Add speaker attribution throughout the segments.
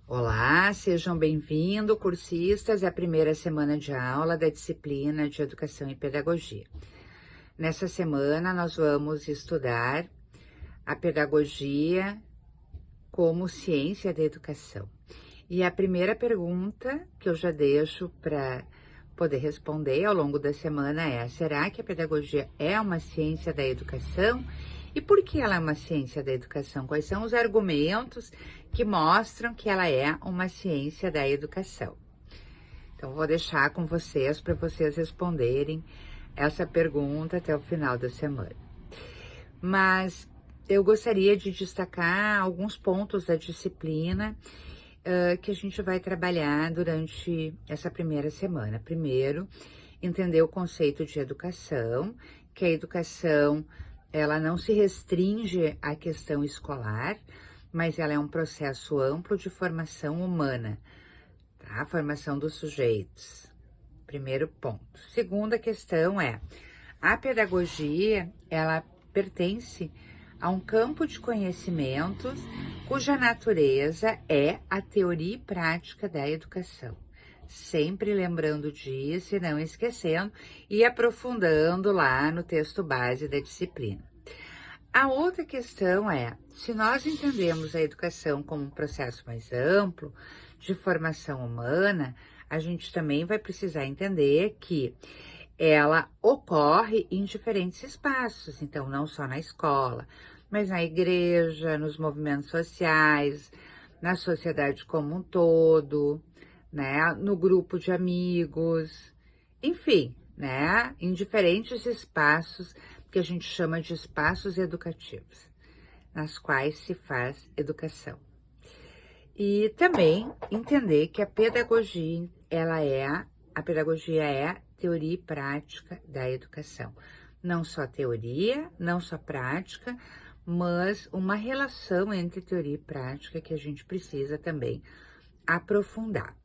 Speaker 1: Olá, sejam bem-vindos, cursistas, à primeira semana de aula da disciplina de Educação e Pedagogia. Nessa semana, nós vamos estudar a pedagogia como ciência da educação. E a primeira pergunta que eu já deixo para poder responder ao longo da semana é: será que a pedagogia é uma ciência da educação? E por que ela é uma ciência da educação? Quais são os argumentos que mostram que ela é uma ciência da educação? Então, vou deixar com vocês para vocês responderem essa pergunta até o final da semana. Mas eu gostaria de destacar alguns pontos da disciplina que a gente vai trabalhar durante essa primeira semana. Primeiro, entender o conceito de educação, que a educação ela não se restringe à questão escolar, mas ela é um processo amplo de formação humana, tá? A formação dos sujeitos. Primeiro ponto. Segunda questão é: a pedagogia, ela pertence a um campo de conhecimentos cuja natureza é a teoria e prática da educação. Sempre lembrando disso e não esquecendo e aprofundando lá no texto base da disciplina. A outra questão é: se nós entendemos a educação como um processo mais amplo de formação humana, a gente também vai precisar entender que ela ocorre em diferentes espaços, então não só na escola, mas na igreja, nos movimentos sociais, na sociedade como um todo, né, no grupo de amigos, enfim, né, em diferentes espaços que a gente chama de espaços educativos, nas quais se faz educação. E também entender que a pedagogia, a pedagogia é teoria e prática da educação. Não só teoria, não só prática, mas uma relação entre teoria e prática que a gente precisa também aprofundar.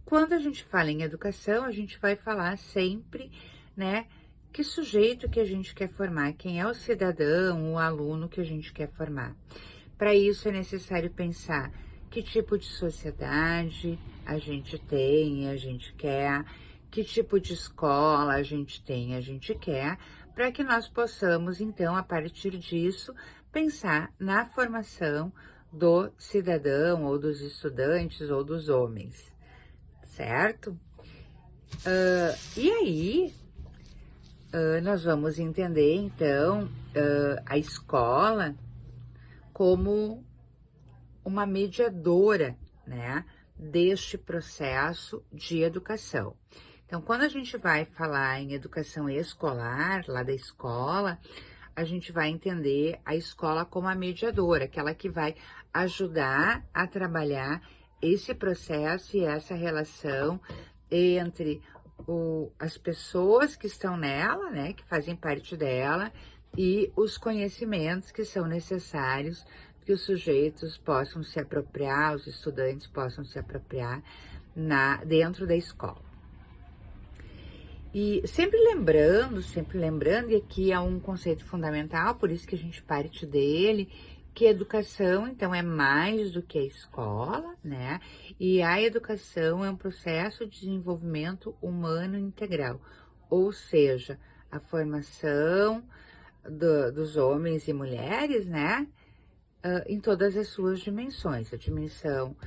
Speaker 1: Quando a gente fala em educação, a gente vai falar sempre, né, que sujeito que a gente quer formar, quem é o cidadão, o aluno que a gente quer formar. Para isso é necessário pensar que tipo de sociedade a gente tem, a gente quer, que tipo de escola a gente tem, a gente quer, para que nós possamos, então, a partir disso, pensar na formação do cidadão, ou dos estudantes, ou dos homens, certo? E aí, nós vamos entender, então, a escola como uma mediadora, né, deste processo de educação. Então, quando a gente vai falar em educação escolar, lá da escola, a gente vai entender a escola como a mediadora, aquela que vai ajudar a trabalhar esse processo e essa relação entre as pessoas que estão nela, né, que fazem parte dela, e os conhecimentos que são necessários que os sujeitos possam se apropriar, os estudantes possam se apropriar dentro da escola. E sempre lembrando, e aqui é um conceito fundamental, por isso que a gente parte dele, que a educação, então, é mais do que a escola, né? E a educação é um processo de desenvolvimento humano integral, ou seja, a formação dos homens e mulheres, né? Em todas as suas dimensões, a dimensão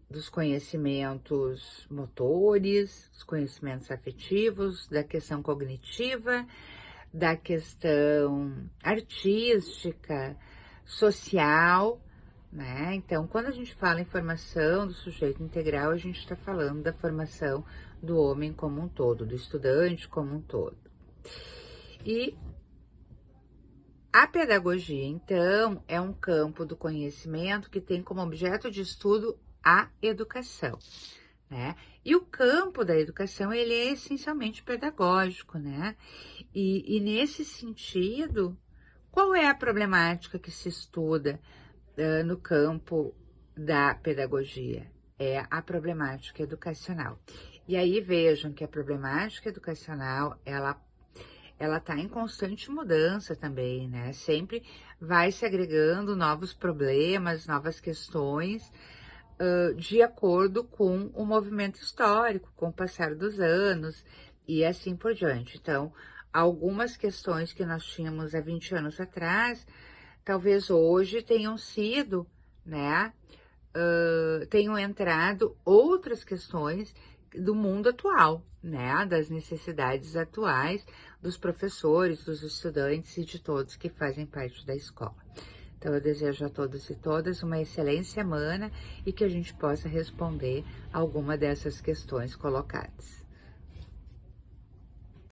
Speaker 1: dos conhecimentos motores, dos conhecimentos afetivos, da questão cognitiva, da questão artística, social, né? Então, quando a gente fala em formação do sujeito integral, a gente está falando da formação do homem como um todo, do estudante como um todo. E a pedagogia, então, é um campo do conhecimento que tem como objeto de estudo a educação, né? E o campo da educação, ele é essencialmente pedagógico, né? E nesse sentido, qual é a problemática que se estuda no campo da pedagogia? É a problemática educacional. E aí vejam que a problemática educacional, ela ela está em constante mudança também, né? Sempre vai se agregando novos problemas, novas questões, de acordo com o movimento histórico, com o passar dos anos e assim por diante. Então, algumas questões que nós tínhamos há 20 anos atrás, talvez hoje tenham sido, né, tenham entrado outras questões do mundo atual, né, das necessidades atuais dos professores, dos estudantes e de todos que fazem parte da escola. Então, eu desejo a todos e todas uma excelente semana e que a gente possa responder alguma dessas questões colocadas.